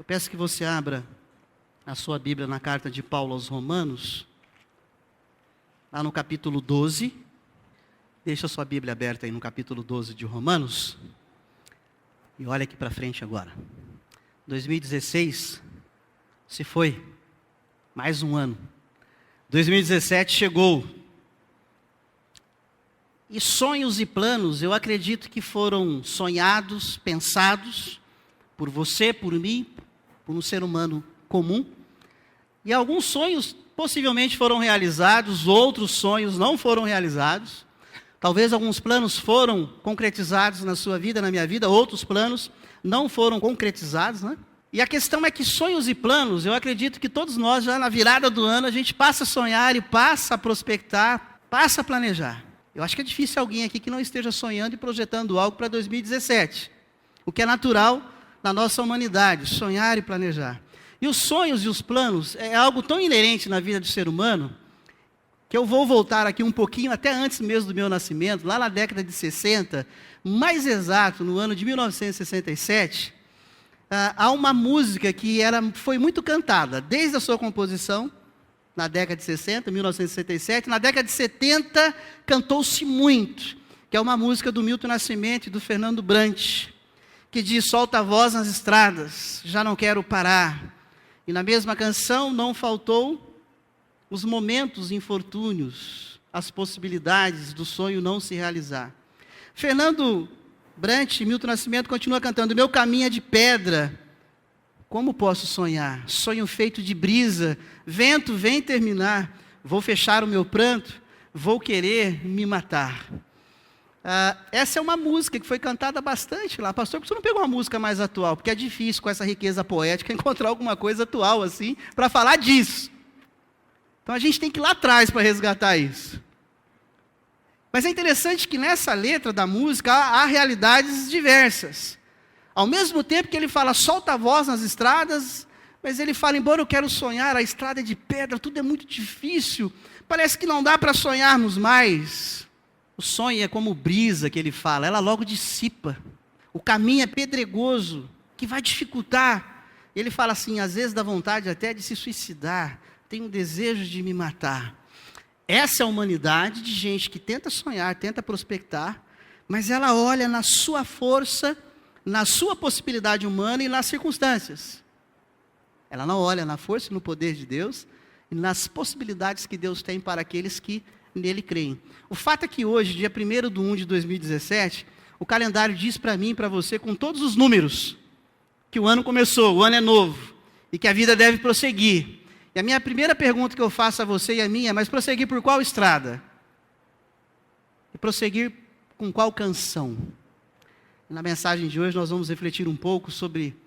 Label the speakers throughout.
Speaker 1: peço que você abra a sua Bíblia na carta de Paulo aos Romanos, lá no capítulo 12. Deixa a sua Bíblia aberta aí no capítulo 12 de Romanos. E olha aqui para frente agora. 2016 se foi, mais um ano. 2017 chegou. E sonhos e planos, eu acredito que foram sonhados, pensados por você, por mim, por um ser humano comum. E alguns sonhos possivelmente foram realizados, outros sonhos não foram realizados. Talvez alguns planos foram concretizados na sua vida, na minha vida, outros planos não foram concretizados, né? E a questão é que sonhos e planos, eu acredito que todos nós, já na virada do ano, a gente passa a sonhar e passa a prospectar, passa a planejar. Eu acho que é difícil alguém aqui que não esteja sonhando e projetando algo para 2017. O que é natural na nossa humanidade, sonhar e planejar. E os sonhos e os planos é algo tão inerente na vida do ser humano, que eu vou voltar aqui um pouquinho, até antes mesmo do meu nascimento, lá na década de 60, mais exato, no ano de 1967, há uma música que foi muito cantada, desde a sua composição, na década de 60, 1967, na década de 70, cantou-se muito, que é uma música do Milton Nascimento e do Fernando Brant, que diz: solta a voz nas estradas, já não quero parar. E na mesma canção não faltou os momentos infortúnios, as possibilidades do sonho não se realizar. Fernando Brant e Milton Nascimento continuam cantando: meu caminho é de pedra, como posso sonhar? Sonho feito de brisa, vento vem terminar, vou fechar o meu pranto, vou querer me matar. Essa é uma música que foi cantada bastante lá. Pastor, por que você não pegou uma música mais atual? Porque é difícil com essa riqueza poética encontrar alguma coisa atual assim, para falar disso. Então a gente tem que ir lá atrás para resgatar isso. Mas é interessante que nessa letra da música há realidades diversas. Ao mesmo tempo que ele fala, solta a voz nas estradas, mas ele fala, embora eu quero sonhar, a estrada é de pedra, tudo é muito difícil, parece que não dá para sonharmos mais. O sonho é como brisa que ele fala, ela logo dissipa. O caminho é pedregoso, que vai dificultar. Ele fala assim, às vezes dá vontade até de se suicidar, tem um desejo de me matar. Essa é a humanidade de gente que tenta sonhar, tenta prospectar, mas ela olha na sua força, na sua possibilidade humana e nas circunstâncias. Ela não olha na força e no poder de Deus e nas possibilidades que Deus tem para aqueles que nele creem. O fato é que hoje, dia 1º de 2017, o calendário diz para mim e para você, com todos os números, que o ano começou, o ano é novo, e que a vida deve prosseguir. E a minha primeira pergunta que eu faço a você e a minha é, mas prosseguir por qual estrada? E prosseguir com qual canção? Na mensagem de hoje nós vamos refletir um pouco sobre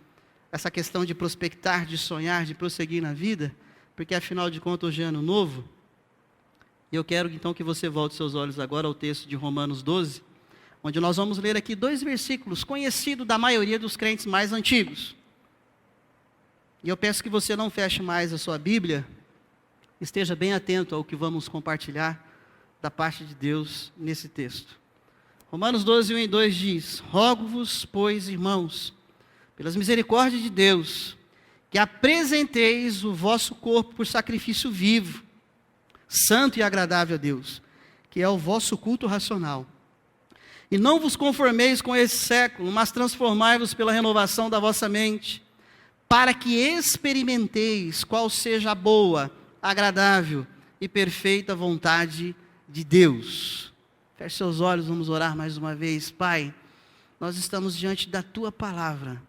Speaker 1: essa questão de prospectar, de sonhar, de prosseguir na vida, porque afinal de contas hoje é ano novo. E eu quero então que você volte seus olhos agora ao texto de Romanos 12, onde nós vamos ler aqui 2 versículos conhecidos da maioria dos crentes mais antigos. E eu peço que você não feche mais a sua Bíblia, esteja bem atento ao que vamos compartilhar da parte de Deus nesse texto. Romanos 12, 1 e 2 diz, rogo-vos, pois, irmãos, pelas misericórdias de Deus, que apresenteis o vosso corpo por sacrifício vivo, santo e agradável a Deus, que é o vosso culto racional. E não vos conformeis com esse século, mas transformai-vos pela renovação da vossa mente, para que experimenteis qual seja a boa, agradável e perfeita vontade de Deus. Feche seus olhos, vamos orar mais uma vez. Pai, nós estamos diante da Tua palavra,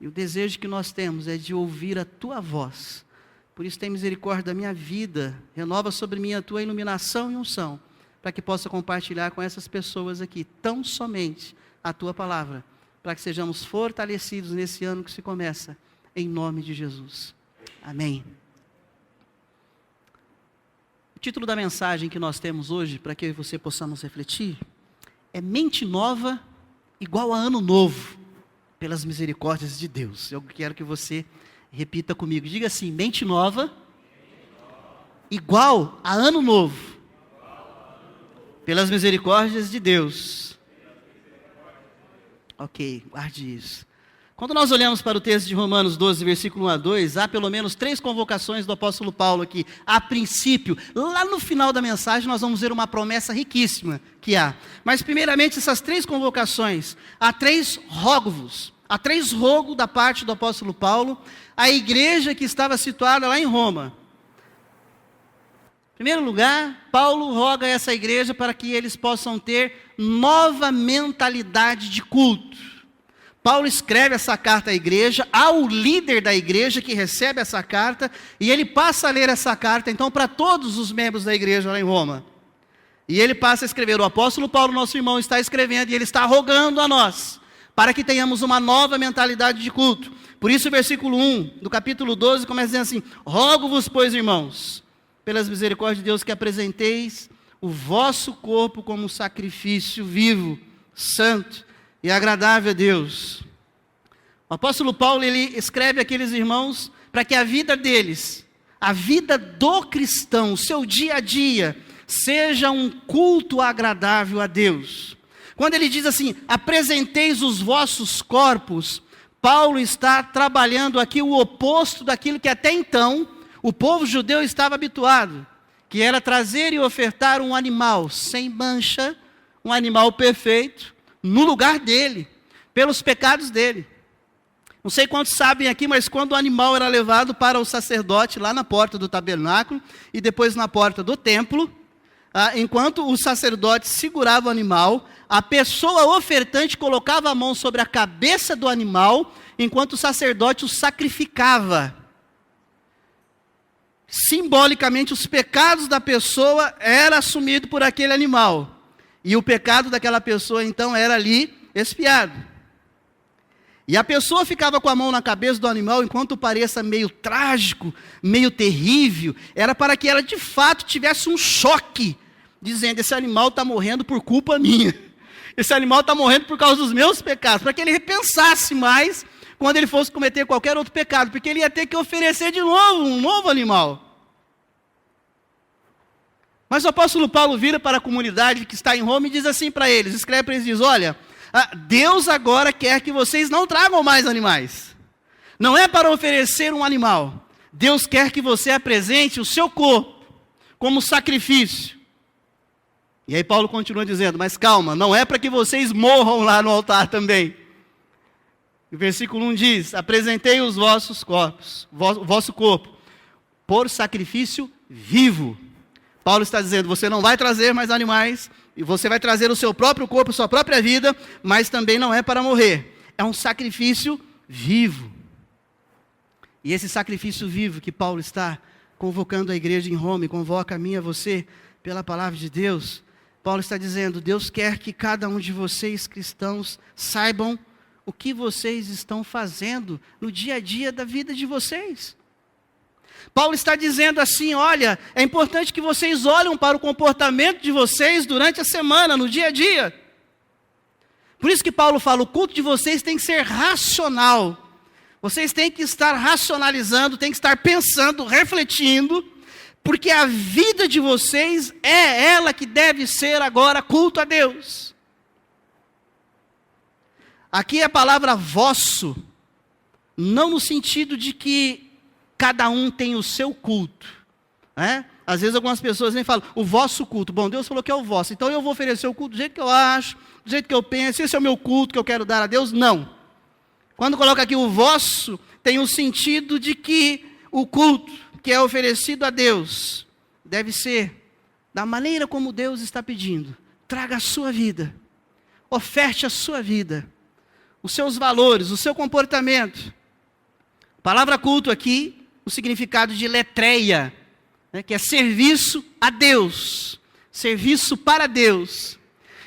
Speaker 1: e o desejo que nós temos é de ouvir a Tua voz. Por isso tem misericórdia da minha vida, renova sobre mim a Tua iluminação e unção, para que possa compartilhar com essas pessoas aqui, tão somente a Tua palavra, para que sejamos fortalecidos nesse ano que se começa, em nome de Jesus. Amém. O título da mensagem que nós temos hoje, para que eu e você possamos refletir, é Mente Nova igual a Ano Novo, pelas misericórdias de Deus. Eu quero que você repita comigo, diga assim, mente nova, igual a Ano Novo, pelas misericórdias de Deus. Ok, guarde isso. Quando nós olhamos para o texto de Romanos 12, versículo 1 a 2, há pelo menos 3 convocações do apóstolo Paulo aqui. A princípio, lá no final da mensagem, nós vamos ver uma promessa riquíssima que há. Mas, primeiramente, essas 3 convocações, há 3 rogos. Há 3 rogos da parte do apóstolo Paulo, à igreja que estava situada lá em Roma. Em primeiro lugar, Paulo roga a essa igreja para que eles possam ter nova mentalidade de culto. Paulo escreve essa carta à igreja, ao líder da igreja que recebe essa carta, e ele passa a ler essa carta, então, para todos os membros da igreja lá em Roma. E ele passa a escrever, o apóstolo Paulo, nosso irmão, está escrevendo, e ele está rogando a nós, para que tenhamos uma nova mentalidade de culto. Por isso o versículo 1 do capítulo 12 começa dizendo assim: rogo-vos, pois, irmãos, pelas misericórdias de Deus, que apresenteis o vosso corpo como sacrifício vivo, santo e agradável a Deus. O apóstolo Paulo, ele escreve àqueles irmãos para que a vida deles, a vida do cristão, o seu dia a dia, seja um culto agradável a Deus. Quando ele diz assim, apresenteis os vossos corpos, Paulo está trabalhando aqui o oposto daquilo que até então o povo judeu estava habituado, que era trazer e ofertar um animal sem mancha, um animal perfeito, no lugar dele, pelos pecados dele. Não sei quantos sabem aqui, mas quando o animal era levado para o sacerdote lá na porta do tabernáculo e depois na porta do templo, enquanto o sacerdote segurava o animal, a pessoa ofertante colocava a mão sobre a cabeça do animal, enquanto o sacerdote o sacrificava. Simbolicamente, os pecados da pessoa eram assumidos por aquele animal. E o pecado daquela pessoa, então, era ali expiado. E a pessoa ficava com a mão na cabeça do animal, enquanto pareça meio trágico, meio terrível, era para que ela, de fato, tivesse um choque, dizendo, esse animal está morrendo por culpa minha. Esse animal está morrendo por causa dos meus pecados. Para que ele repensasse mais quando ele fosse cometer qualquer outro pecado, porque ele ia ter que oferecer de novo um novo animal. Mas o apóstolo Paulo vira para a comunidade que está em Roma e diz assim para eles, escreve para eles, diz, olha, Deus agora quer que vocês não tragam mais animais. Não é para oferecer um animal. Deus quer que você apresente o seu corpo como sacrifício. E aí Paulo continua dizendo, mas calma, não é para que vocês morram lá no altar também. O versículo 1 diz, apresentei os vossos corpos, o vosso corpo, por sacrifício vivo. Paulo está dizendo, você não vai trazer mais animais, e você vai trazer o seu próprio corpo, sua própria vida, mas também não é para morrer. É um sacrifício vivo. E esse sacrifício vivo que Paulo está convocando a igreja em Roma, e convoca a mim e a você, pela palavra de Deus, Paulo está dizendo, Deus quer que cada um de vocês, cristãos, saibam o que vocês estão fazendo no dia a dia da vida de vocês. Paulo está dizendo assim, olha, é importante que vocês olhem para o comportamento de vocês durante a semana, no dia a dia. Por isso que Paulo fala, o culto de vocês tem que ser racional. Vocês têm que estar racionalizando, têm que estar pensando, refletindo, porque a vida de vocês é ela que deve ser agora culto a Deus. Aqui a palavra vosso, não no sentido de que cada um tem o seu culto, né? Às vezes algumas pessoas nem falam, o vosso culto. Bom, Deus falou que é o vosso, então eu vou oferecer o culto do jeito que eu acho, do jeito que eu penso, esse é o meu culto que eu quero dar a Deus. Não. Quando coloca aqui o vosso, tem o sentido de que o culto que é oferecido a Deus deve ser da maneira como Deus está pedindo. Traga a sua vida, oferte a sua vida, os seus valores, o seu comportamento. A palavra culto aqui, o significado de letreia, né, que é serviço a Deus, serviço para Deus.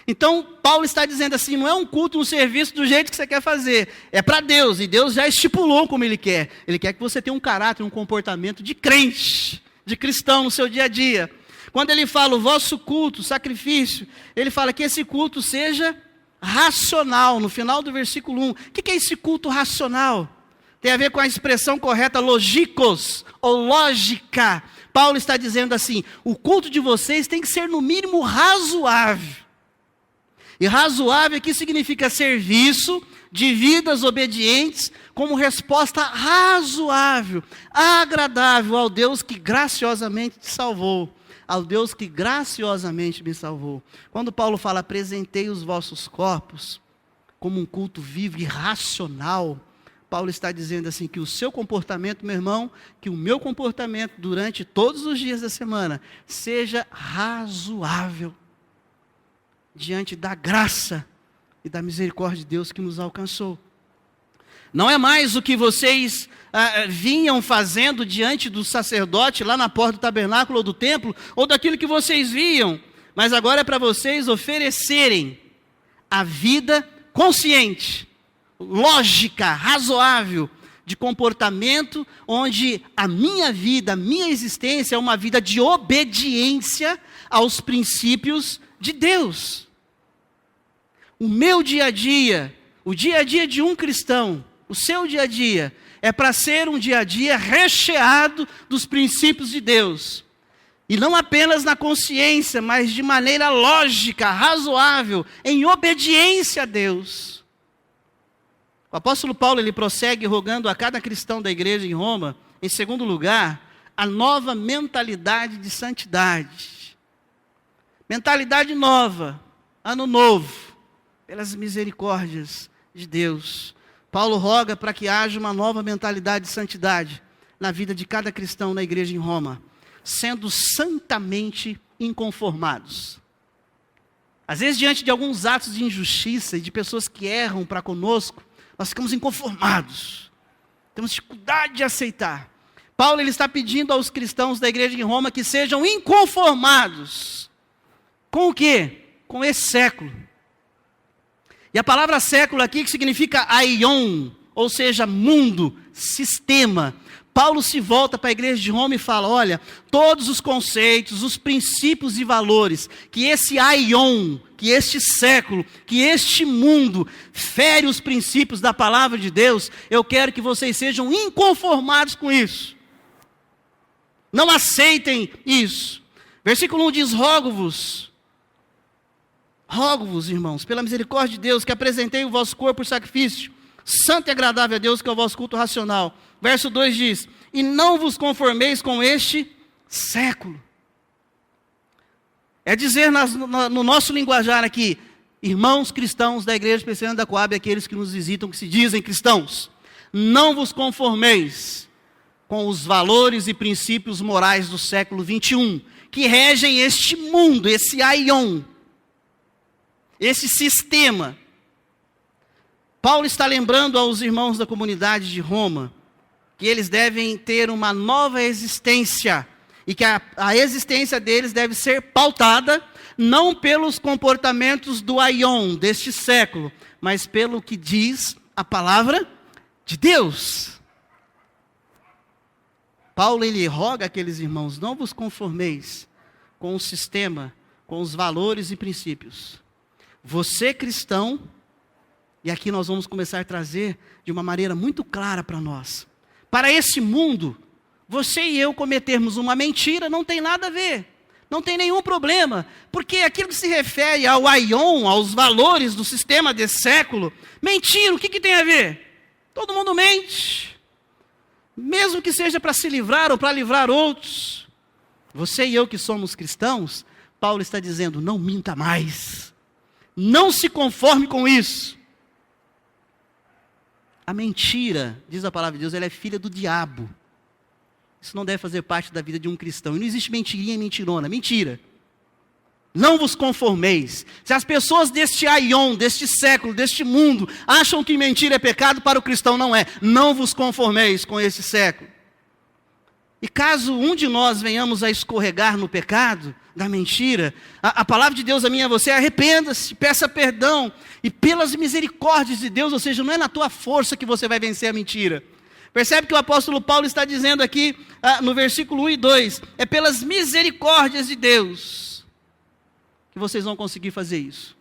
Speaker 1: Então, Paulo está dizendo assim, não é um culto, um serviço do jeito que você quer fazer, é para Deus, e Deus já estipulou como Ele quer que você tenha um caráter, um comportamento de crente, de cristão no seu dia a dia. Quando ele fala o vosso culto, sacrifício, ele fala que esse culto seja racional, no final do versículo 1. O que é esse culto racional? Tem a ver com a expressão correta, logikos, ou lógica. Paulo está dizendo assim, o culto de vocês tem que ser no mínimo razoável. E razoável aqui significa serviço de vidas obedientes, como resposta razoável, agradável ao Deus que graciosamente te salvou, ao Deus que graciosamente me salvou. Quando Paulo fala, apresentei os vossos corpos como um culto vivo e racional, Paulo está dizendo assim, que o seu comportamento, meu irmão, que o meu comportamento durante todos os dias da semana, seja razoável, diante da graça e da misericórdia de Deus que nos alcançou. Não é mais o que vocês vinham fazendo diante do sacerdote, lá na porta do tabernáculo ou do templo, ou daquilo que vocês viam, mas agora é para vocês oferecerem a vida consciente, lógica, razoável, de comportamento, onde a minha vida, a minha existência é uma vida de obediência aos princípios de Deus. O meu dia a dia, o dia a dia de um cristão, o seu dia a dia, é para ser um dia a dia recheado dos princípios de Deus. E não apenas na consciência, mas de maneira lógica, razoável, em obediência a Deus. O apóstolo Paulo, ele prossegue rogando a cada cristão da igreja em Roma, em segundo lugar, a nova mentalidade de santidade. Mentalidade nova, ano novo, pelas misericórdias de Deus. Paulo roga para que haja uma nova mentalidade de santidade na vida de cada cristão na igreja em Roma, sendo santamente inconformados. Às vezes, diante de alguns atos de injustiça e de pessoas que erram para conosco, nós ficamos inconformados, temos dificuldade de aceitar. Paulo, ele está pedindo aos cristãos da igreja em Roma que sejam inconformados. Com o quê? Com esse século. E a palavra século aqui, que significa aion, ou seja, mundo, sistema. Paulo se volta para a igreja de Roma e fala, olha, todos os conceitos, os princípios e valores que esse aion, que este século, que este mundo fere os princípios da palavra de Deus, eu quero que vocês sejam inconformados com isso. Não aceitem isso. Versículo 1 diz, rogo-vos, irmãos, pela misericórdia de Deus, que apresentei o vosso corpo por sacrifício, santo e agradável a Deus, que é o vosso culto racional. Verso 2 diz, e não vos conformeis com este século. É dizer no nosso linguajar aqui, irmãos cristãos da igreja presbiteriana da Coab, aqueles que nos visitam, que se dizem cristãos, não vos conformeis com os valores e princípios morais do século 21, que regem este mundo, esse aion, esse sistema. Paulo está lembrando aos irmãos da comunidade de Roma que eles devem ter uma nova existência e que a existência deles deve ser pautada não pelos comportamentos do aion deste século, mas pelo que diz a palavra de Deus. Paulo, ele roga àqueles irmãos, não vos conformeis com o sistema, com os valores e princípios. Você cristão, e aqui nós vamos começar a trazer de uma maneira muito clara para nós. Para esse mundo, você e eu cometermos uma mentira não tem nada a ver. Não tem nenhum problema. Porque aquilo que se refere ao aion, aos valores do sistema desse século, mentira, o que tem a ver? Todo mundo mente. Mesmo que seja para se livrar ou para livrar outros. Você e eu que somos cristãos, Paulo está dizendo, não minta mais. Não se conforme com isso. A mentira, diz a palavra de Deus, ela é filha do diabo. Isso não deve fazer parte da vida de um cristão. E não existe mentirinha e mentirona. Mentira. Não vos conformeis. Se as pessoas deste aion, deste século, deste mundo, acham que mentira é pecado, para o cristão não é. Não vos conformeis com esse século. E caso um de nós venhamos a escorregar no pecado da mentira, a palavra de Deus a mim e a você, arrependa-se, peça perdão, e pelas misericórdias de Deus, ou seja, não é na tua força que você vai vencer a mentira. Percebe que o apóstolo Paulo está dizendo aqui, no versículo 1 e 2, é pelas misericórdias de Deus que vocês vão conseguir fazer isso.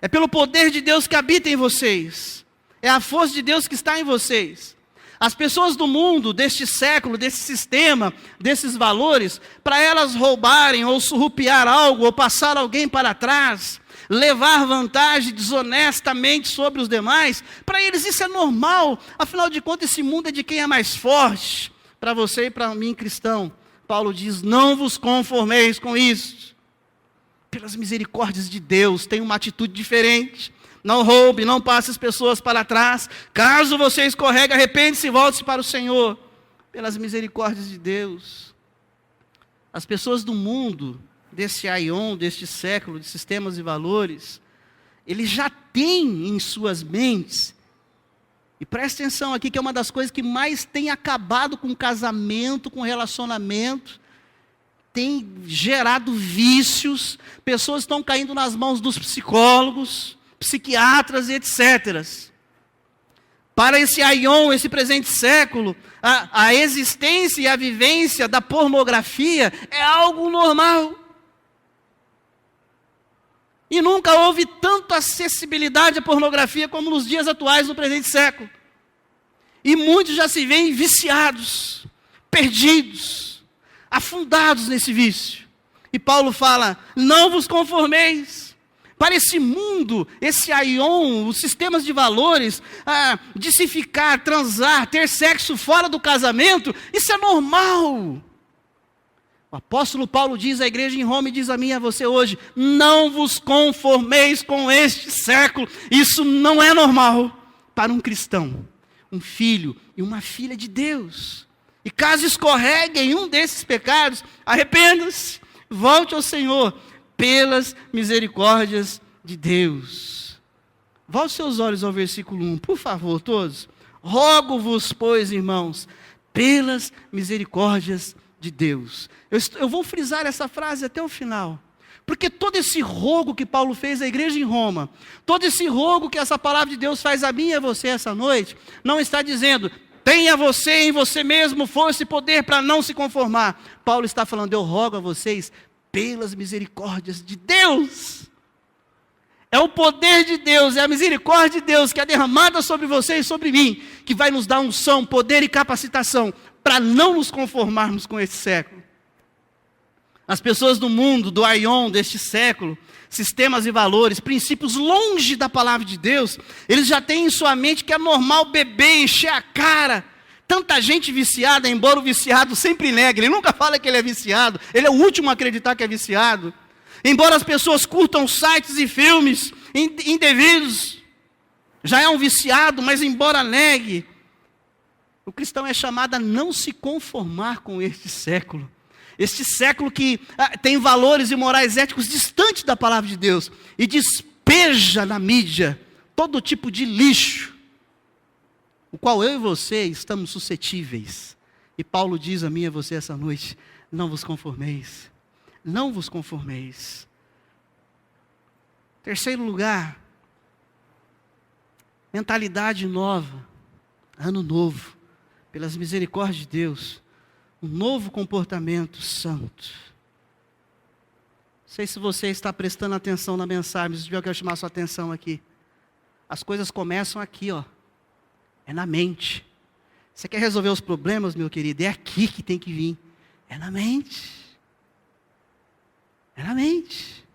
Speaker 1: É pelo poder de Deus que habita em vocês, é a força de Deus que está em vocês. As pessoas do mundo, deste século, desse sistema, desses valores, para elas roubarem ou surrupiar algo, ou passar alguém para trás, levar vantagem desonestamente sobre os demais, para eles isso é normal. Afinal de contas, esse mundo é de quem é mais forte. Para você e para mim, cristão, Paulo diz: não vos conformeis com isso. Pelas misericórdias de Deus, tenha uma atitude diferente. Não roube, não passe as pessoas para trás. Caso você escorregue, arrepende-se e volte-se para o Senhor. Pelas misericórdias de Deus. As pessoas do mundo, desse aion, deste século, de sistemas e valores, eles já têm em suas mentes, e preste atenção aqui, que é uma das coisas que mais tem acabado com casamento, com relacionamento, tem gerado vícios, pessoas estão caindo nas mãos dos psicólogos, psiquiatras e etc. Para esse aion, esse presente século, a existência e a vivência da pornografia é algo normal. E nunca houve tanta acessibilidade à pornografia como nos dias atuais do presente século. E muitos já se veem viciados, perdidos, afundados nesse vício. E Paulo fala: não vos conformeis. Para esse mundo, esse aion, os sistemas de valores, de se ficar, transar, ter sexo fora do casamento, isso é normal. O apóstolo Paulo diz à igreja em Roma e diz a mim e a você hoje: não vos conformeis com este século. Isso não é normal para um cristão, um filho e uma filha de Deus. E caso escorregue em um desses pecados, arrependa-se, volte ao Senhor, pelas misericórdias de Deus. Volte seus olhos ao versículo 1, por favor, todos. Rogo-vos, pois, irmãos, pelas misericórdias de Deus. Eu vou frisar essa frase até o final, porque todo esse rogo que Paulo fez à igreja em Roma, todo esse rogo que essa palavra de Deus faz a mim e a você essa noite, não está dizendo: tenha você em você mesmo força e poder para não se conformar. Paulo está falando: eu rogo a vocês pelas misericórdias de Deus. É o poder de Deus, é a misericórdia de Deus que é derramada sobre você e sobre mim, que vai nos dar unção, poder e capacitação para não nos conformarmos com esse século. As pessoas do mundo, do aion, deste século, sistemas e valores, princípios longe da palavra de Deus, eles já têm em sua mente que é normal beber, encher a cara. Tanta gente viciada, embora o viciado sempre negue, ele nunca fala que ele é viciado, ele é o último a acreditar que é viciado. Embora as pessoas curtam sites e filmes indevidos, já é um viciado, mas embora negue, o cristão é chamado a não se conformar com este século. Este século que tem valores e morais éticos distantes da palavra de Deus e despeja na mídia todo tipo de lixo, o qual eu e você estamos suscetíveis. E Paulo diz a mim e a você essa noite: não vos conformeis. Não vos conformeis. Terceiro lugar, mentalidade nova, ano novo, pelas misericórdias de Deus, um novo comportamento santo. Não sei se você está prestando atenção na mensagem, mas eu quero chamar a sua atenção aqui. As coisas começam aqui, ó. É na mente. Você quer resolver os problemas, meu querido? É aqui que tem que vir. É na mente. É na mente.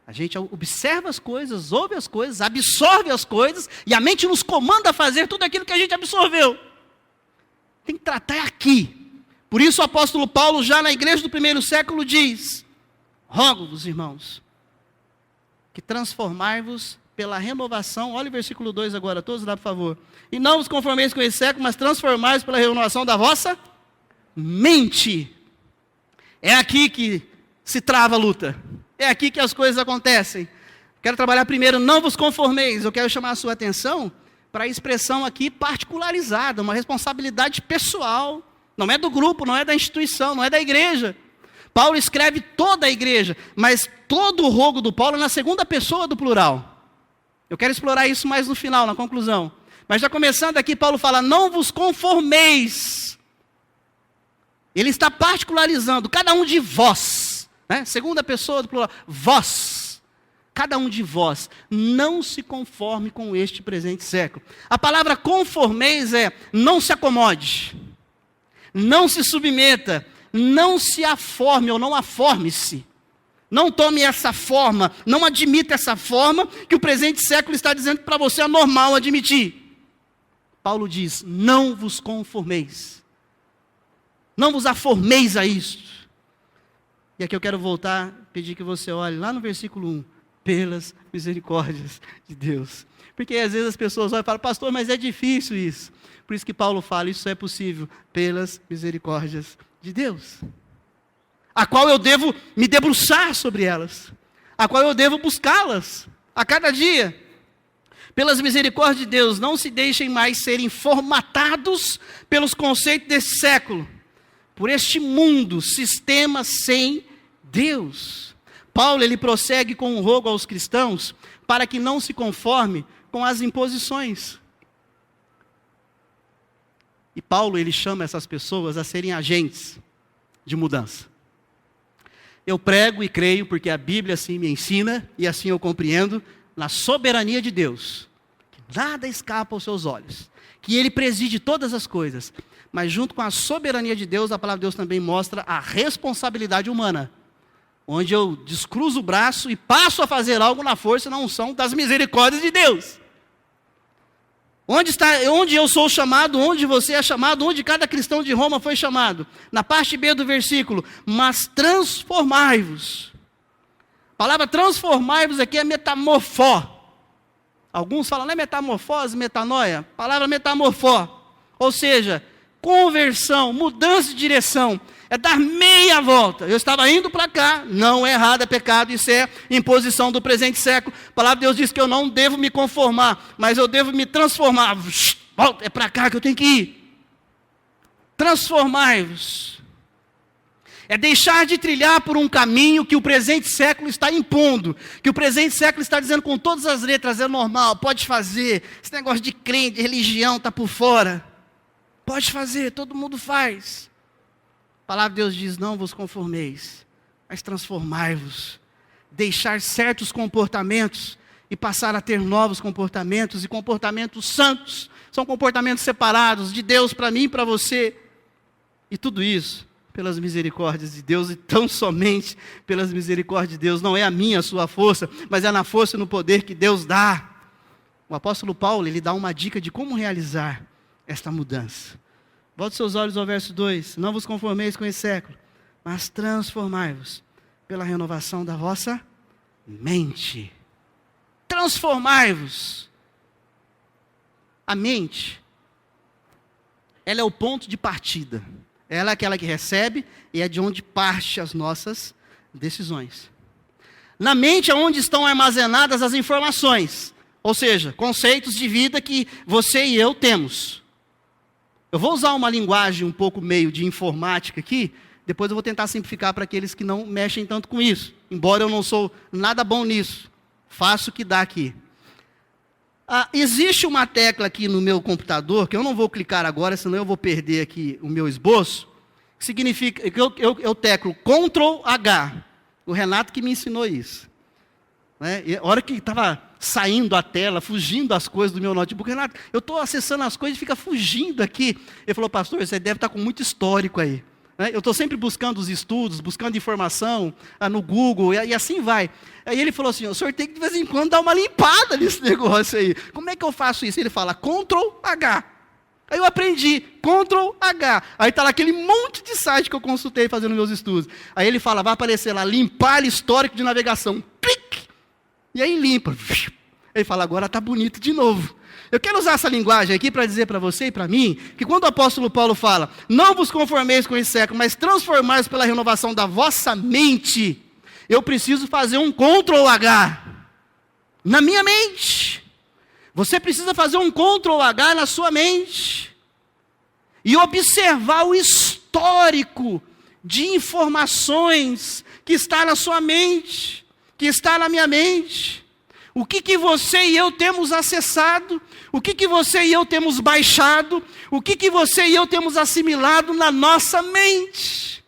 Speaker 1: A gente observa as coisas, ouve as coisas, absorve as coisas, e a mente nos comanda a fazer tudo aquilo que a gente absorveu. Tem que tratar aqui. Por isso o apóstolo Paulo, já na igreja do primeiro século, diz: rogo-vos, irmãos, que transformai-vos pela renovação. Olha o versículo 2 agora, todos lá, por favor. E não vos conformeis com esse século, mas transformai-vos pela renovação da vossa mente. É aqui que se trava a luta. É aqui que as coisas acontecem. Quero trabalhar primeiro, não vos conformeis. Eu quero chamar a sua atenção para a expressão aqui particularizada, uma responsabilidade pessoal. Não é do grupo, não é da instituição, não é da igreja. Paulo escreve toda a igreja, mas todo o rogo do Paulo é na segunda pessoa do plural. Eu quero explorar isso mais no final, na conclusão. Mas já começando aqui, Paulo fala: não vos conformeis. Ele está particularizando cada um de vós, né? Segunda pessoa do plural, vós. Cada um de vós, não se conforme com este presente século. A palavra conformeis é: não se acomode, não se submeta, não se aforme ou não aforme-se. Não tome essa forma, não admita essa forma que o presente século está dizendo que para você é normal admitir. Paulo diz, não vos conformeis. Não vos aformeis a isto. E aqui eu quero voltar, pedir que você olhe lá no versículo 1. Pelas misericórdias de Deus. Porque às vezes as pessoas olham e falam, pastor, mas é difícil isso. Por isso que Paulo fala, isso é possível, pelas misericórdias de Deus. A qual eu devo me debruçar sobre elas. A qual eu devo buscá-las a cada dia. Pelas misericórdias de Deus, não se deixem mais serem formatados pelos conceitos desse século. Por este mundo, sistema sem Deus. Paulo, ele prossegue com um rogo aos cristãos, para que não se conforme com as imposições. E Paulo, ele chama essas pessoas a serem agentes de mudança. Eu prego e creio, porque a Bíblia assim me ensina, e assim eu compreendo, na soberania de Deus, que nada escapa aos seus olhos, que Ele preside todas as coisas, mas junto com a soberania de Deus, a palavra de Deus também mostra a responsabilidade humana, onde eu descruzo o braço e passo a fazer algo na força e na unção das misericórdias de Deus. Onde eu sou chamado, onde você é chamado, onde cada cristão de Roma foi chamado. Na parte B do versículo, mas transformai-vos. A palavra transformai-vos aqui é metamorfó. Alguns falam, não é metamorfose, metanoia? A palavra metamorfó. Ou seja, conversão, mudança de direção. É dar meia volta. Eu estava indo para cá, não é errado, é pecado, isso é imposição do presente século. A palavra de Deus diz que eu não devo me conformar, mas eu devo me transformar. Volta, é para cá que eu tenho que ir. Transformai-vos. É deixar de trilhar por um caminho que o presente século está impondo, que o presente século está dizendo com todas as letras, é normal, pode fazer, esse negócio de crente, de religião, está por fora. Pode fazer, todo mundo faz. A palavra de Deus diz, não vos conformeis, mas transformai-vos. Deixar certos comportamentos e passar a ter novos comportamentos, e comportamentos santos, são comportamentos separados de Deus para mim e para você. E tudo isso pelas misericórdias de Deus, e tão somente pelas misericórdias de Deus. Não é a minha, a sua força, mas é na força e no poder que Deus dá. O apóstolo Paulo, ele dá uma dica de como realizar esta mudança. Volte seus olhos ao verso 2. Não vos conformeis com esse século, mas transformai-vos pela renovação da vossa mente. Transformai-vos. A mente, ela é o ponto de partida. Ela é aquela que recebe e é de onde parte as nossas decisões. Na mente é onde estão armazenadas as informações, ou seja, conceitos de vida que você e eu temos. Eu vou usar uma linguagem um pouco meio de informática aqui, depois eu vou tentar simplificar para aqueles que não mexem tanto com isso, embora eu não sou nada bom nisso, faço o que dá aqui. Existe uma tecla aqui no meu computador, que eu não vou clicar agora, senão eu vou perder aqui o meu esboço, que significa que eu teclo Ctrl H, o Renato que me ensinou isso. Né? E a hora que estava saindo a tela, fugindo as coisas do meu notebook, Renato, eu estou acessando as coisas e fica fugindo aqui. Ele falou, pastor, você deve estar com muito histórico aí. Né? Eu estou sempre buscando os estudos, buscando informação no Google, e assim vai. Aí ele falou assim, o senhor tem que de vez em quando dar uma limpada nesse negócio aí. Como é que eu faço isso? Ele fala, Ctrl H. Aí eu aprendi, Ctrl H. Aí está lá aquele monte de site que eu consultei fazendo meus estudos. Aí ele fala, vai aparecer lá, limpar histórico de navegação. Clique! E aí limpa. Ele fala, agora está bonito de novo. Eu quero usar essa linguagem aqui para dizer para você e para mim, que quando o apóstolo Paulo fala, não vos conformeis com esse século, mas transformais pela renovação da vossa mente, eu preciso fazer um Ctrl H na minha mente. Você precisa fazer um Ctrl H na sua mente e observar o histórico de informações que está na sua mente, que está na minha mente. O que você e eu temos acessado, o que você e eu temos baixado, o que você e eu temos assimilado na nossa mente.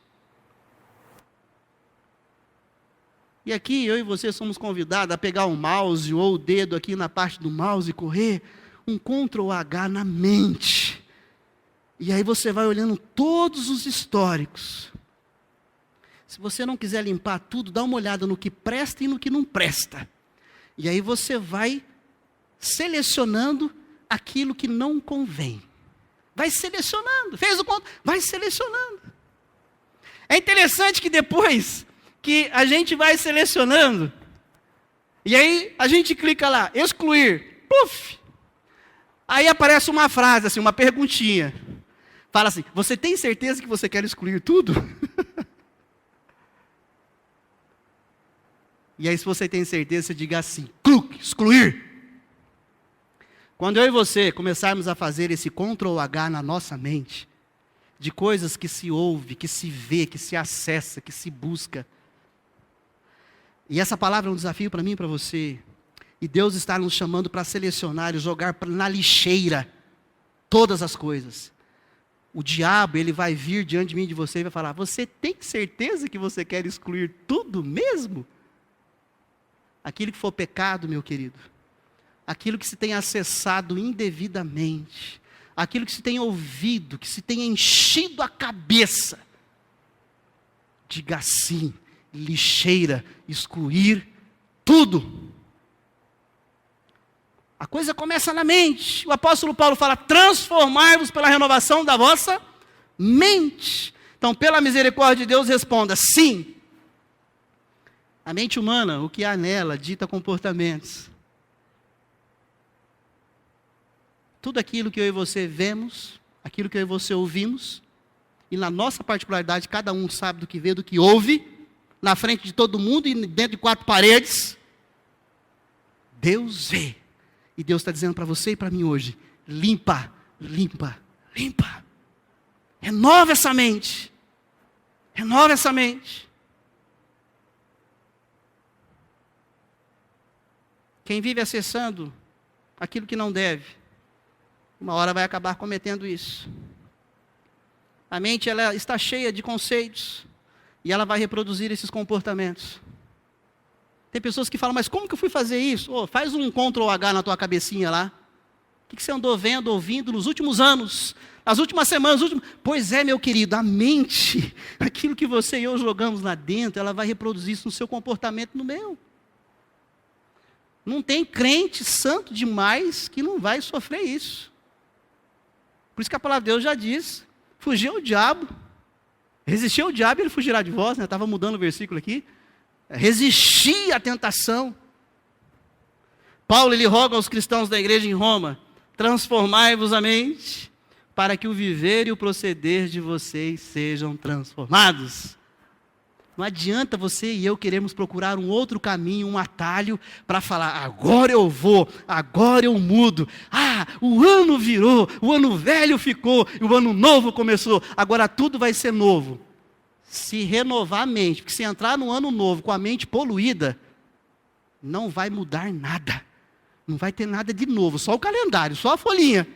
Speaker 1: E aqui eu e você somos convidados a pegar o mouse ou o dedo aqui na parte do mouse e correr um Ctrl H na mente. E aí você vai olhando todos os históricos. Se você não quiser limpar tudo, dá uma olhada no que presta e no que não presta. E aí você vai selecionando aquilo que não convém. Vai selecionando. Fez o conto? Vai selecionando. É interessante que depois que a gente vai selecionando, e aí a gente clica lá, excluir. Puf! Aí aparece uma frase, assim, uma perguntinha. Fala assim, você tem certeza que você quer excluir tudo? E aí se você tem certeza, você diga assim, excluir. Quando eu e você começarmos a fazer esse Ctrl H na nossa mente, de coisas que se ouve, que se vê, que se acessa, que se busca. E essa palavra é um desafio para mim e para você. E Deus está nos chamando para selecionar e jogar na lixeira todas as coisas. O diabo, ele vai vir diante de mim e de você e vai falar, você tem certeza que você quer excluir tudo mesmo? Aquilo que for pecado, meu querido, aquilo que se tem acessado indevidamente, aquilo que se tem ouvido, que se tem enchido a cabeça, diga sim, lixeira, excluir tudo. A coisa começa na mente. O apóstolo Paulo fala, transformai-vos pela renovação da vossa mente. Então, pela misericórdia de Deus, responda, sim. A mente humana, o que há nela, dita comportamentos. Tudo aquilo que eu e você vemos, aquilo que eu e você ouvimos, e na nossa particularidade, cada um sabe do que vê, do que ouve, na frente de todo mundo e dentro de 4 paredes, Deus vê. E Deus está dizendo para você e para mim hoje, limpa, limpa, limpa. Renova essa mente. Renova essa mente. Quem vive acessando aquilo que não deve, uma hora vai acabar cometendo isso. A mente ela está cheia de conceitos e ela vai reproduzir esses comportamentos. Tem pessoas que falam, mas como que eu fui fazer isso? Oh, faz um Ctrl H na tua cabecinha lá. O que você andou vendo, ouvindo nos últimos anos, nas últimas semanas? Pois é, meu querido, a mente, aquilo que você e eu jogamos lá dentro, ela vai reproduzir isso no seu comportamento e no meu. Não tem crente santo demais que não vai sofrer isso. Por isso que a palavra de Deus já diz, fugir ao diabo. Resistir ao diabo, ele fugirá de vós, né? Estava mudando o versículo aqui. Resistir à tentação. Paulo, ele roga aos cristãos da igreja em Roma, transformai-vos a mente, para que o viver e o proceder de vocês sejam transformados. Não adianta você e eu queremos procurar um outro caminho, um atalho, para falar, agora eu vou, agora eu mudo. Ah, o ano virou, o ano velho ficou, e o ano novo começou, agora tudo vai ser novo. Se renovar a mente, porque se entrar no ano novo com a mente poluída, não vai mudar nada. Não vai ter nada de novo, só o calendário, só a folhinha.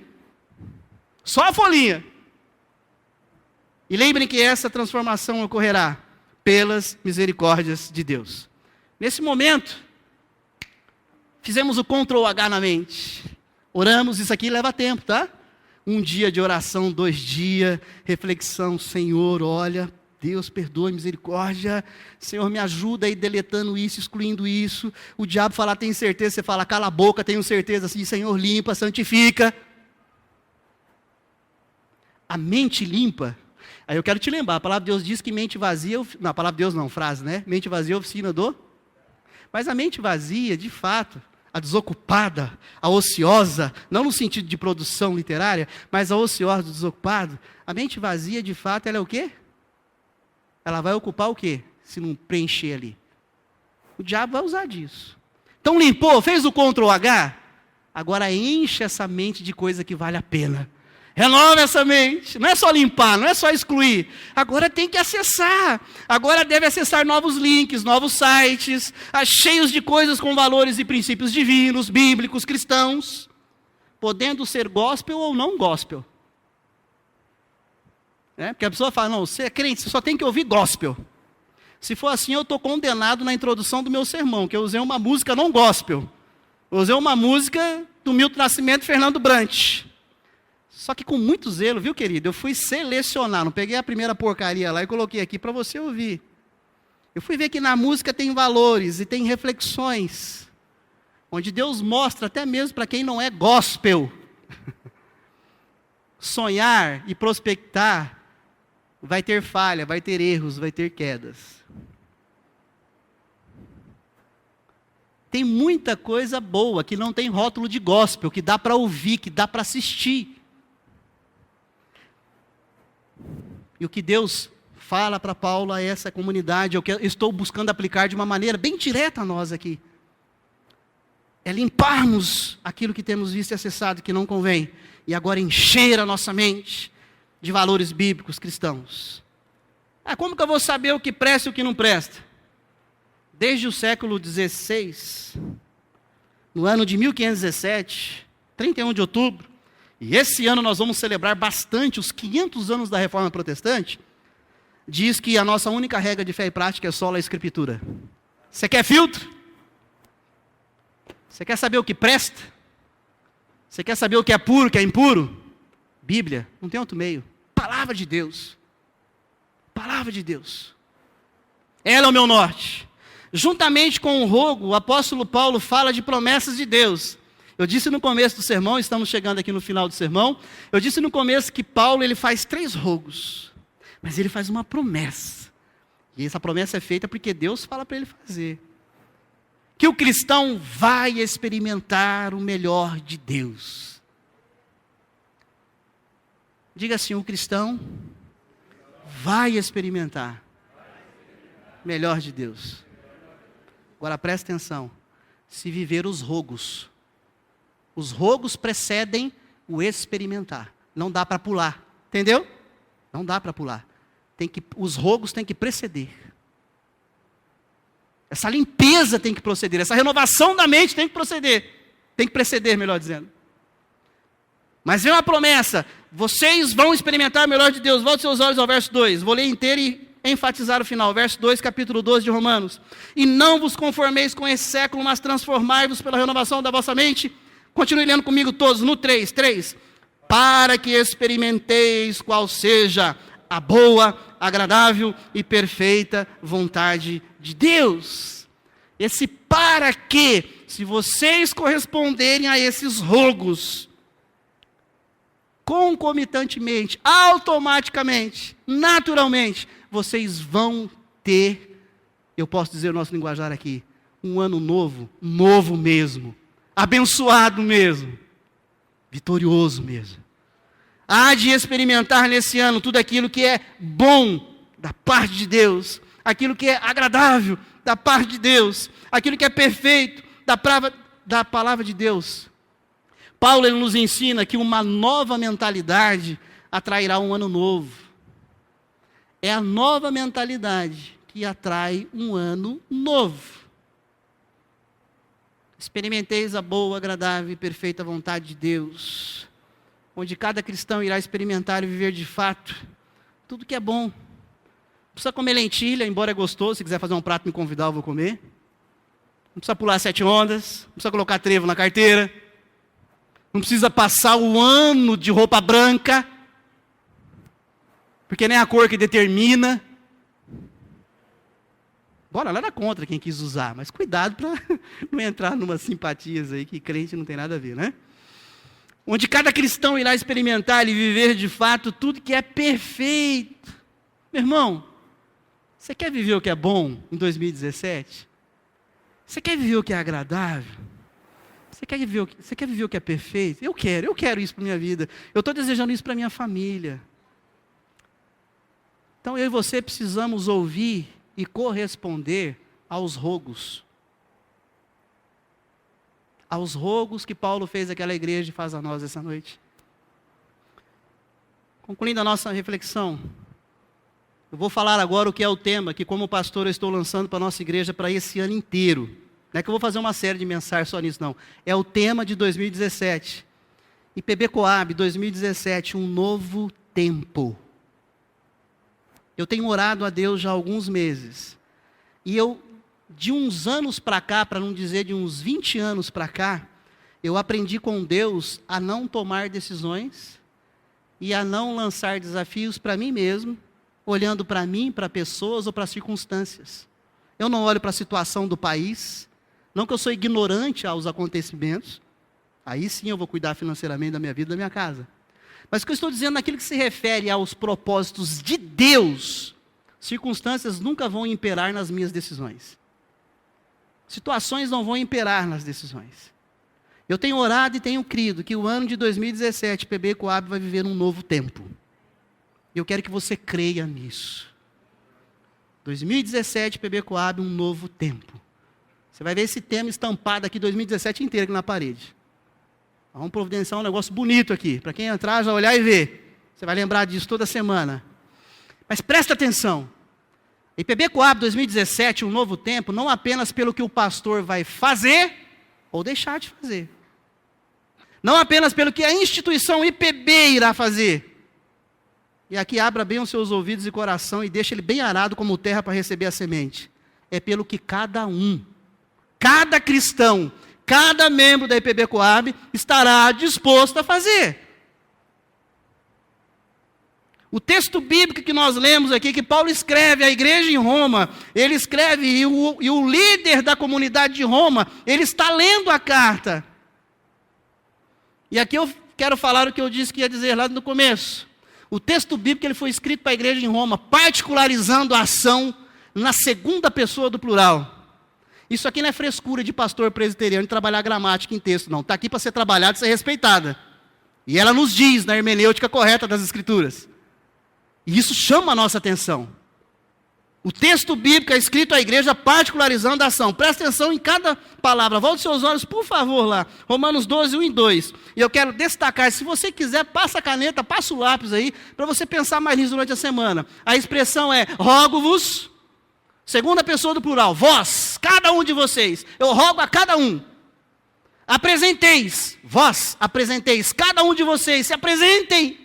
Speaker 1: Só a folhinha. E lembrem que essa transformação ocorrerá pelas misericórdias de Deus. Nesse momento, fizemos o Ctrl H na mente. Oramos, isso aqui leva tempo, tá? 1 dia de oração, 2 dias, reflexão, Senhor, olha, Deus perdoa, misericórdia, Senhor me ajuda aí deletando isso, excluindo isso. O diabo fala, tem certeza, você fala, cala a boca, tenho certeza, assim, Senhor limpa, santifica. A mente limpa. Aí eu quero te lembrar, a palavra de Deus diz que mente vazia, não, a palavra de Deus não, frase, né? Mente vazia é oficina do... Mas a mente vazia, de fato, a desocupada, a ociosa, não no sentido de produção literária, mas a ociosa, o desocupado, a mente vazia, de fato, ela é o quê? Ela vai ocupar o quê? Se não preencher ali. O diabo vai usar disso. Então limpou, fez o Ctrl H, agora enche essa mente de coisa que vale a pena. Renova essa mente, não é só limpar, não é só excluir, agora tem que acessar, agora deve acessar novos links, novos sites, cheios de coisas com valores e princípios divinos, bíblicos, cristãos, podendo ser gospel ou não gospel. Porque a pessoa fala, não, você é crente, você só tem que ouvir gospel. Se for assim, eu estou condenado na introdução do meu sermão, que eu usei uma música não gospel, eu usei uma música do Milton Nascimento e Fernando Brant. Só que com muito zelo, viu, querido? Eu fui selecionar, não peguei a primeira porcaria lá e coloquei aqui para você ouvir. Eu fui ver que na música tem valores e tem reflexões, onde Deus mostra até mesmo para quem não é gospel. Sonhar e prospectar vai ter falha, vai ter erros, vai ter quedas. Tem muita coisa boa que não tem rótulo de gospel, que dá para ouvir, que dá para assistir. E o que Deus fala para Paulo a essa comunidade, é o que eu estou buscando aplicar de uma maneira bem direta a nós aqui. É limparmos aquilo que temos visto e acessado que não convém, e agora encher a nossa mente de valores bíblicos cristãos. Como que eu vou saber o que presta e o que não presta? Desde o século XVI, no ano de 1517, 31 de outubro, e esse ano nós vamos celebrar bastante os 500 anos da Reforma Protestante, diz que a nossa única regra de fé e prática é só a Escritura. Você quer filtro? Você quer saber o que presta? Você quer saber o que é puro, o que é impuro? Bíblia, não tem outro meio. Palavra de Deus. Palavra de Deus. Ela é o meu norte. Juntamente com o rogo, o apóstolo Paulo fala de promessas de Deus. Eu disse no começo do sermão, estamos chegando aqui no final do sermão, eu disse no começo que Paulo ele faz 3 rogos, mas ele faz uma promessa. E essa promessa é feita porque Deus fala para ele fazer. Que o cristão vai experimentar o melhor de Deus. Diga assim, o cristão vai experimentar o melhor de Deus. Agora presta atenção, se viver os rogos precedem o experimentar, não dá para pular, entendeu? Não dá para pular, os rogos têm que preceder, essa limpeza tem que proceder, essa renovação da mente tem que preceder, melhor dizendo. Mas vem uma promessa, vocês vão experimentar o melhor de Deus. Volte seus olhos ao verso 2, vou ler inteiro e enfatizar o final, verso 2, capítulo 12 de Romanos. E não vos conformeis com esse século, mas transformai-vos pela renovação da vossa mente. Continue lendo comigo todos, no 3, para que experimenteis qual seja a boa, agradável e perfeita vontade de Deus. Esse para que, se vocês corresponderem a esses rogos, concomitantemente, automaticamente, naturalmente, vocês vão ter, eu posso dizer o nosso linguajar aqui, um ano novo mesmo, abençoado mesmo, vitorioso mesmo. Há de experimentar nesse ano tudo aquilo que é bom da parte de Deus, aquilo que é agradável da parte de Deus, aquilo que é perfeito da palavra de Deus. Paulo ele nos ensina que uma nova mentalidade atrairá um ano novo. É a nova mentalidade que atrai um ano novo. Experimenteis a boa, agradável e perfeita vontade de Deus, onde cada cristão irá experimentar e viver de fato tudo que é bom. Não precisa comer lentilha, embora é gostoso, se quiser fazer um prato me convidar eu vou comer. Não precisa pular 7 ondas, não precisa colocar trevo na carteira, não precisa passar o ano de roupa branca, porque nem a cor que determina. Bora, nada contra quem quis usar, mas cuidado para não entrar numa simpatias aí que crente não tem nada a ver, né? Onde cada cristão irá experimentar e viver de fato tudo que é perfeito. Meu irmão, você quer viver o que é bom em 2017? Você quer viver o que é agradável? Você quer viver o que é perfeito? Eu quero isso para a minha vida. Eu estou desejando isso para a minha família. Então eu e você precisamos ouvir e corresponder aos rogos. Aos rogos que Paulo fez àquela igreja e faz a nós essa noite. Concluindo a nossa reflexão, eu vou falar agora o que é o tema que como pastor eu estou lançando para a nossa igreja para esse ano inteiro. Não é que eu vou fazer uma série de mensagens só nisso, não. É o tema de 2017. IPB Coab 2017, um novo tempo. Eu tenho orado a Deus já há alguns meses. E eu, de uns anos para cá, para não dizer de uns 20 anos para cá, eu aprendi com Deus a não tomar decisões e a não lançar desafios para mim mesmo, olhando para mim, para pessoas ou para circunstâncias. eu não olho para a situação do país, não que eu sou ignorante aos acontecimentos, aí sim eu vou cuidar financeiramente da minha vida, da minha casa. Mas o que eu estou dizendo, naquilo que se refere aos propósitos de Deus, circunstâncias nunca vão imperar nas minhas decisões. Situações não vão imperar nas decisões. Eu tenho orado e tenho crido que o ano de 2017, PB Coab vai viver um novo tempo. E eu quero que você creia nisso. 2017, PB Coab, um novo tempo. Você vai ver esse tema estampado aqui 2017 inteiro aqui na parede. Vamos providenciar um negócio bonito aqui, para quem entrar já olhar e ver. Você vai lembrar disso toda semana. Mas presta atenção. IPB Coab 2017, um novo tempo, não apenas pelo que o pastor vai fazer ou deixar de fazer. Não apenas pelo que a instituição IPB irá fazer. E aqui abra bem os seus ouvidos e coração e deixa ele bem arado como terra para receber a semente. É pelo que cada cristão, cada membro da IPB Coab estará disposto a fazer. O texto bíblico que nós lemos aqui, que Paulo escreve à igreja em Roma, ele escreve, e o líder da comunidade de Roma, ele está lendo a carta. E aqui eu quero falar o que eu disse que ia dizer lá no começo. O texto bíblico ele foi escrito para a igreja em Roma, particularizando a ação na segunda pessoa do plural. Isso aqui não é frescura de pastor presbiteriano de trabalhar gramática em texto, não. Está aqui para ser trabalhado e ser respeitada. E ela nos diz na hermenêutica correta das Escrituras. E isso chama a nossa atenção. O texto bíblico é escrito à igreja particularizando a ação. Presta atenção em cada palavra. Volte seus olhos, por favor, lá. Romanos 12, 1 e 2. E eu quero destacar, se você quiser, passa a caneta, passa o lápis aí, para você pensar mais nisso durante a semana. A expressão é, rogo-vos, segunda pessoa do plural, vós, cada um de vocês. Eu rogo a cada um. Apresenteis, vós, apresenteis, cada um de vocês, se apresentem.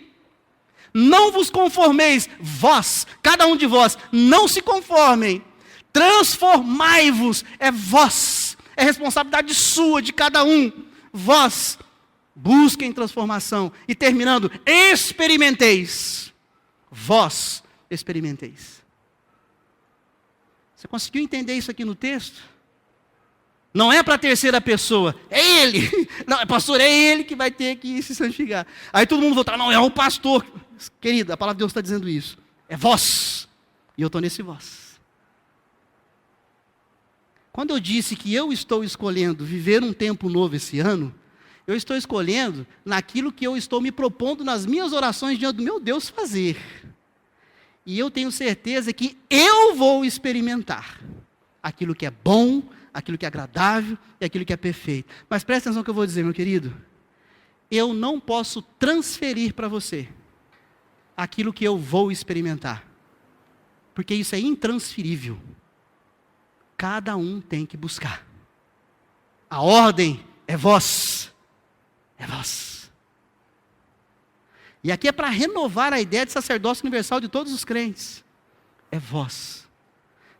Speaker 1: Não vos conformeis, vós, cada um de vós, não se conformem. Transformai-vos, é vós, é responsabilidade sua, de cada um. Vós, busquem transformação. E terminando, experimenteis. Vós, experimenteis. Você conseguiu entender isso aqui no texto? Não é para a terceira pessoa, é ele. Não, pastor, é ele que vai ter que se santificar. Aí todo mundo volta, não, é o pastor. Querido, a palavra de Deus está dizendo isso. É vós. E eu estou nesse vós. Quando eu disse que eu estou escolhendo viver um tempo novo esse ano, eu estou escolhendo naquilo que eu estou me propondo nas minhas orações diante do meu Deus fazer. E eu tenho certeza que eu vou experimentar aquilo que é bom, aquilo que é agradável e aquilo que é perfeito. Mas presta atenção no que eu vou dizer, meu querido. Eu não posso transferir para você aquilo que eu vou experimentar. Porque isso é intransferível. Cada um tem que buscar. A ordem é vós. É vós. E aqui é para renovar a ideia de sacerdócio universal de todos os crentes. É vós.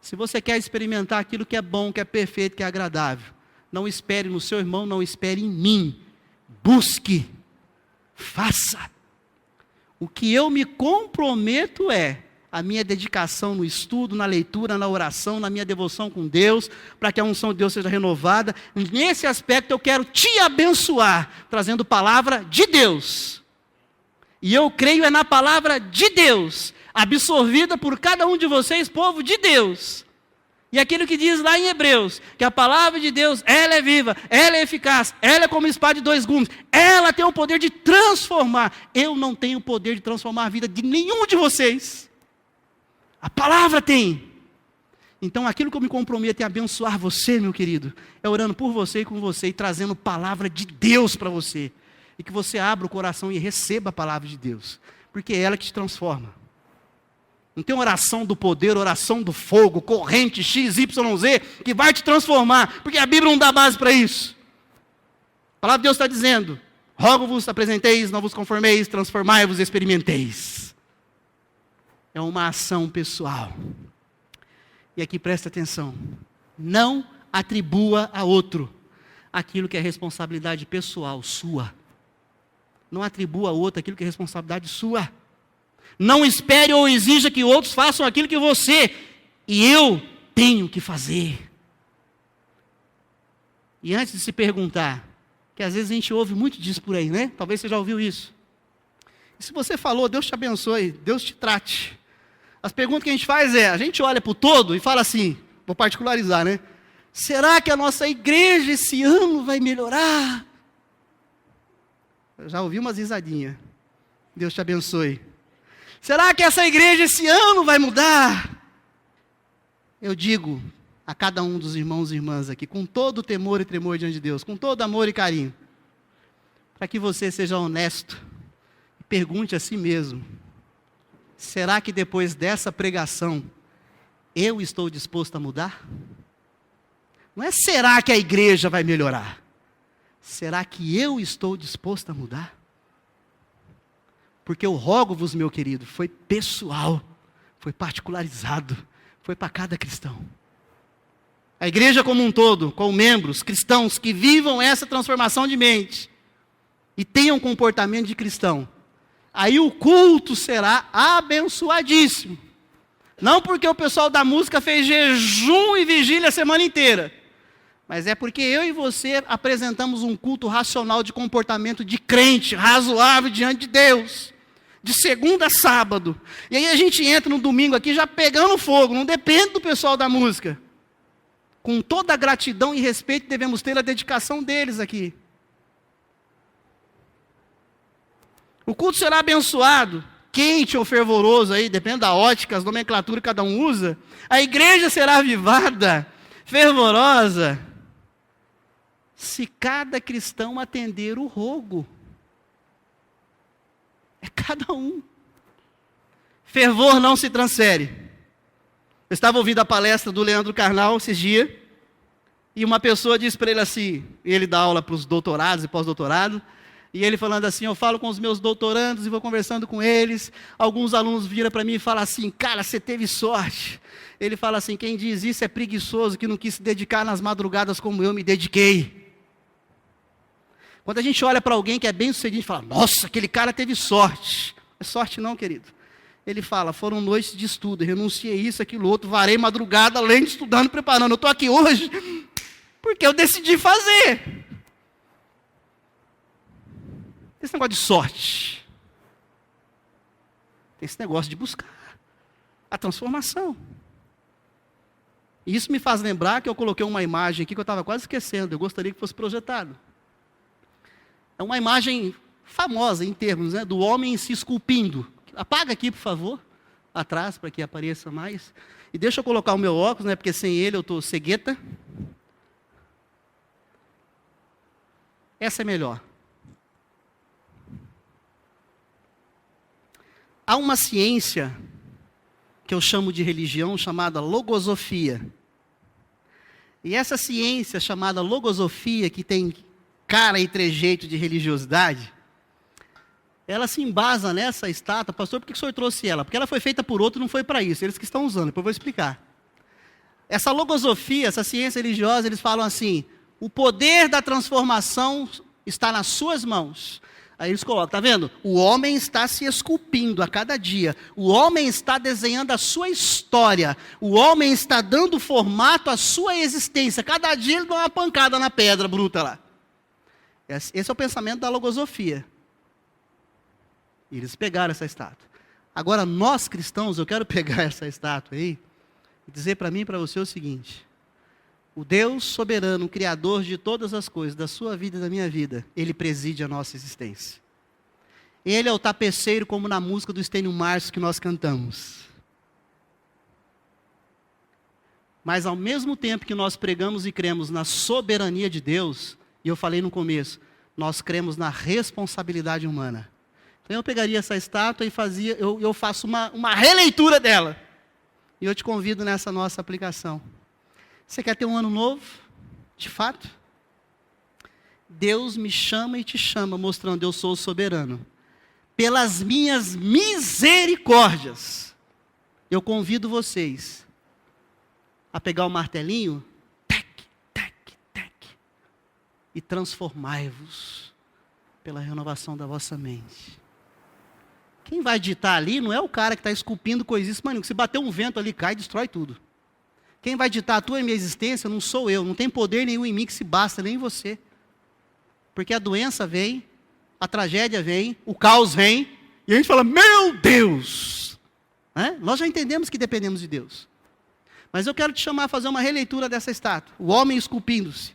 Speaker 1: Se você quer experimentar aquilo que é bom, que é perfeito, que é agradável, não espere no seu irmão, não espere em mim. Busque. Faça. O que eu me comprometo é a minha dedicação no estudo, na leitura, na oração, na minha devoção com Deus, para que a unção de Deus seja renovada. Nesse aspecto eu quero te abençoar, trazendo palavra de Deus. E eu creio é na palavra de Deus, absorvida por cada um de vocês, povo de Deus. E aquilo que diz lá em Hebreus, que a palavra de Deus, ela é viva, ela é eficaz, ela é como espada de dois gumes, ela tem o poder de transformar. Eu não tenho o poder de transformar a vida de nenhum de vocês. A palavra tem. Então aquilo que eu me comprometo em abençoar você, meu querido, é orando por você e com você, e trazendo palavra de Deus para você. E que você abra o coração e receba a palavra de Deus, porque é ela que te transforma. Não tem oração do poder, oração do fogo, corrente XYZ, que vai te transformar, porque a Bíblia não dá base para isso. A palavra de Deus está dizendo, rogo-vos, apresenteis, não vos conformeis, transformai-vos, experimenteis. É uma ação pessoal. E aqui presta atenção, não atribua a outro aquilo que é responsabilidade pessoal sua. Não atribua a outro aquilo que é responsabilidade sua. Não espere ou exija que outros façam aquilo que você e eu tenho que fazer. E antes de se perguntar, que às vezes a gente ouve muito disso por aí, né? Talvez você já ouviu isso. E se você falou, Deus te abençoe, Deus te trate. As perguntas que a gente faz a gente olha para o todo e fala assim, vou particularizar, né? Será que a nossa igreja esse ano vai melhorar? Eu já ouvi umas risadinhas. Deus te abençoe. Será que essa igreja esse ano vai mudar? Eu digo a cada um dos irmãos e irmãs aqui, com todo temor e tremor diante de Deus, com todo amor e carinho, para que você seja honesto e pergunte a si mesmo, será que depois dessa pregação, eu estou disposto a mudar? Não é será que a igreja vai melhorar? Será que eu estou disposto a mudar? Porque eu rogo-vos, meu querido, foi pessoal, foi particularizado, foi para cada cristão. A igreja como um todo, com membros cristãos que vivam essa transformação de mente e tenham comportamento de cristão, aí o culto será abençoadíssimo. Não porque o pessoal da música fez jejum e vigília a semana inteira, mas é porque eu e você apresentamos um culto racional de comportamento de crente, razoável diante de Deus, de segunda a sábado. E aí a gente entra no domingo aqui já pegando fogo, não depende do pessoal da música. Com toda a gratidão e respeito devemos ter a dedicação deles aqui. O culto será abençoado, quente ou fervoroso, aí, depende da ótica, as nomenclaturas que cada um usa. A igreja será avivada, fervorosa, se cada cristão atender o rogo. É cada um. Fervor não se transfere. Eu estava ouvindo a palestra do Leandro Carnal esses dias, e uma pessoa disse para ele assim, ele dá aula para os doutorados e pós-doutorado, e ele falando assim, eu falo com os meus doutorandos e vou conversando com eles, alguns alunos viram para mim e falam assim, cara, você teve sorte. Ele fala assim, quem diz isso é preguiçoso, que não quis se dedicar nas madrugadas como eu me dediquei. Quando a gente olha para alguém que é bem sucedido, a gente fala, nossa, aquele cara teve sorte. Não é sorte não, querido. Ele fala, foram noites de estudo, renunciei isso, aquilo, outro, varei madrugada, além de estudando, preparando. Eu estou aqui hoje porque eu decidi fazer. Esse negócio de sorte. Tem esse negócio de buscar a transformação. E isso me faz lembrar que eu coloquei uma imagem aqui que eu estava quase esquecendo, eu gostaria que fosse projetado. É uma imagem famosa em termos, né, do homem se esculpindo. Apaga aqui, por favor, atrás, para que apareça mais. E deixa eu colocar o meu óculos, né, porque sem ele eu estou cegueta. Essa é melhor. Há uma ciência que eu chamo de religião, chamada logosofia. E essa ciência chamada logosofia, que tem cara e trejeito de religiosidade, ela se embasa nessa estátua. Pastor, por que o senhor trouxe ela? Porque ela foi feita por outro, não foi para isso. Eles que estão usando, depois eu vou explicar. Essa logosofia, essa ciência religiosa, eles falam assim, o poder da transformação está nas suas mãos. Aí eles colocam, está vendo? O homem está se esculpindo a cada dia. O homem está desenhando a sua história. O homem está dando formato à sua existência. Cada dia ele dá uma pancada na pedra bruta lá. Esse é o pensamento da logosofia. E eles pegaram essa estátua. Agora, nós cristãos, eu quero pegar essa estátua aí e dizer para mim e para você o seguinte. O Deus soberano, Criador de todas as coisas, da sua vida e da minha vida, Ele preside a nossa existência. Ele é o tapeceiro, como na música do Estênio Márcio que nós cantamos. Mas ao mesmo tempo que nós pregamos e cremos na soberania de Deus, e eu falei no começo, nós cremos na responsabilidade humana. Então eu pegaria essa estátua e eu faço uma releitura dela. E eu te convido nessa nossa aplicação. Você quer ter um ano novo? De fato? Deus me chama e te chama, mostrando eu sou soberano. Pelas minhas misericórdias, eu convido vocês a pegar o martelinho, tec, tec, tec, e transformai-vos pela renovação da vossa mente. Quem vai ditar ali não é o cara que está esculpindo coisíssimas, mano, que se bater um vento ali, cai e destrói tudo. Quem vai ditar a tua e minha existência não sou eu, não tem poder nenhum em mim que se basta, nem em você. Porque a doença vem, a tragédia vem, o caos vem, e a gente fala, meu Deus! Nós já entendemos que dependemos de Deus. Mas eu quero te chamar a fazer uma releitura dessa estátua, o homem esculpindo-se.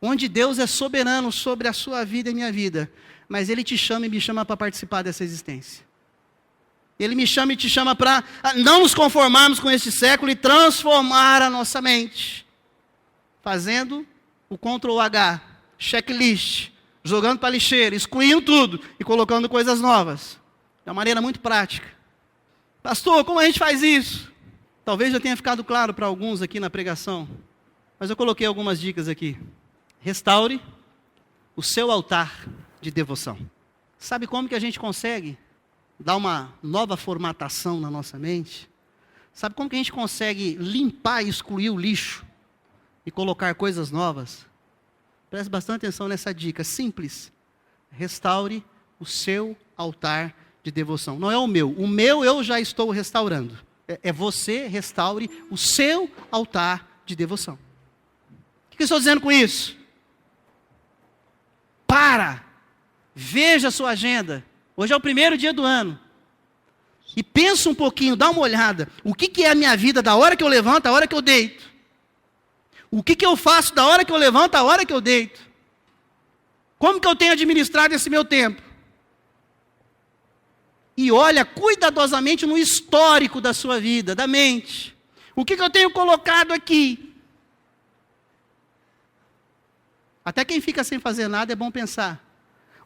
Speaker 1: Onde Deus é soberano sobre a sua vida e minha vida, mas Ele te chama e me chama para participar dessa existência. Ele me chama e te chama para não nos conformarmos com este século e transformar a nossa mente. Fazendo o Ctrl H, checklist, jogando para a lixeira, excluindo tudo e colocando coisas novas. De uma maneira muito prática. Pastor, como a gente faz isso? Talvez já tenha ficado claro para alguns aqui na pregação, mas eu coloquei algumas dicas aqui. Restaure o seu altar de devoção. Sabe como que a gente consegue dar uma nova formatação na nossa mente? Sabe como que a gente consegue limpar e excluir o lixo e colocar coisas novas? Preste bastante atenção nessa dica simples. Restaure o seu altar de devoção. Não é o meu eu já estou restaurando. É você restaure o seu altar de devoção. O que eu estou dizendo com isso? Veja a sua agenda. Hoje é o primeiro dia do ano. E pensa um pouquinho, dá uma olhada. O que é a minha vida da hora que eu levanto, à hora que eu deito? O que eu faço da hora que eu levanto, à hora que eu deito? Como que eu tenho administrado esse meu tempo? E olha cuidadosamente no histórico da sua vida, da mente. O que eu tenho colocado aqui? Até quem fica sem fazer nada é bom pensar.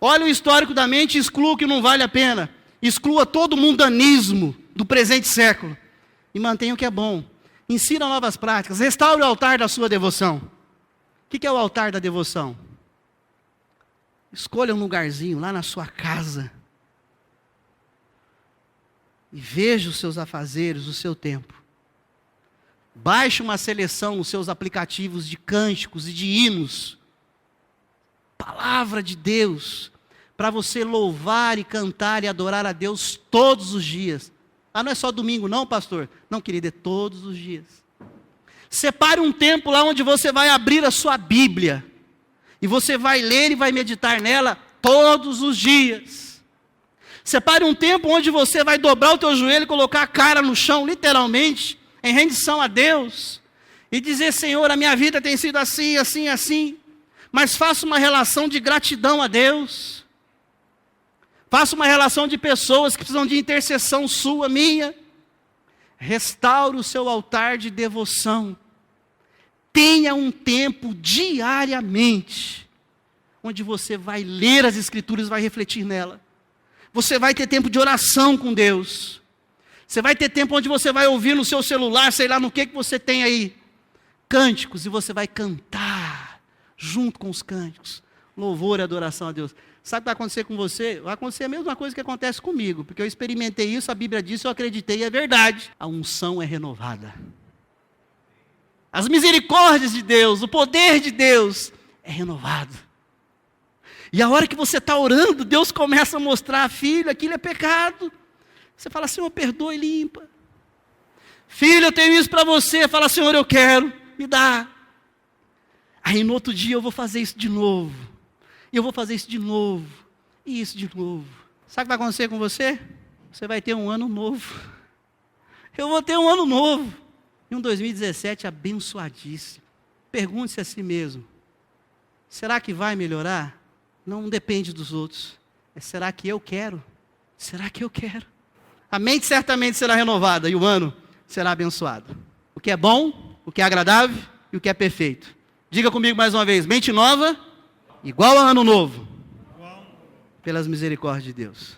Speaker 1: Olha o histórico da mente e exclua o que não vale a pena. Exclua todo o mundanismo do presente século. E mantenha o que é bom. Insira novas práticas. Restaure o altar da sua devoção. O que é o altar da devoção? Escolha um lugarzinho lá na sua casa. E veja os seus afazeres, o seu tempo. Baixe uma seleção nos seus aplicativos de cânticos e de hinos. Palavra de Deus, para você louvar e cantar e adorar a Deus todos os dias. Não é só domingo não, pastor? Não, querido, é todos os dias. Separe um tempo lá onde você vai abrir a sua Bíblia. E você vai ler e vai meditar nela todos os dias. Separe um tempo onde você vai dobrar o teu joelho e colocar a cara no chão, literalmente, em rendição a Deus. E dizer, Senhor, a minha vida tem sido assim, assim, assim. Mas faça uma relação de gratidão a Deus. Faça uma relação de pessoas que precisam de intercessão sua, minha. Restaure o seu altar de devoção. Tenha um tempo diariamente, onde você vai ler as Escrituras e vai refletir nela. Você vai ter tempo de oração com Deus. Você vai ter tempo onde você vai ouvir no seu celular, sei lá no que você tem aí, cânticos, e você vai cantar junto com os cânticos, louvor e adoração a Deus. Sabe o que vai acontecer com você? Vai acontecer a mesma coisa que acontece comigo, porque eu experimentei isso, a Bíblia diz, eu acreditei e é verdade. A unção é renovada. As misericórdias de Deus, o poder de Deus é renovado. E a hora que você está orando, Deus começa a mostrar, filho, aquilo é pecado. Você fala, Senhor, perdoa e limpa. Filho, eu tenho isso para você. Fala, Senhor, eu quero, me dá. Aí no outro dia eu vou fazer isso de novo. E eu vou fazer isso de novo. E isso de novo. Sabe o que vai acontecer com você? Você vai ter um ano novo. Eu vou ter um ano novo. E um 2017 abençoadíssimo. Pergunte-se a si mesmo. Será que vai melhorar? Não depende dos outros. Será que eu quero? Será que eu quero? A mente certamente será renovada e o ano será abençoado. O que é bom, o que é agradável e o que é perfeito. Diga comigo mais uma vez. Mente nova, igual a ano novo. Pelas misericórdias de Deus.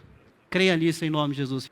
Speaker 1: Creia nisso em nome de Jesus.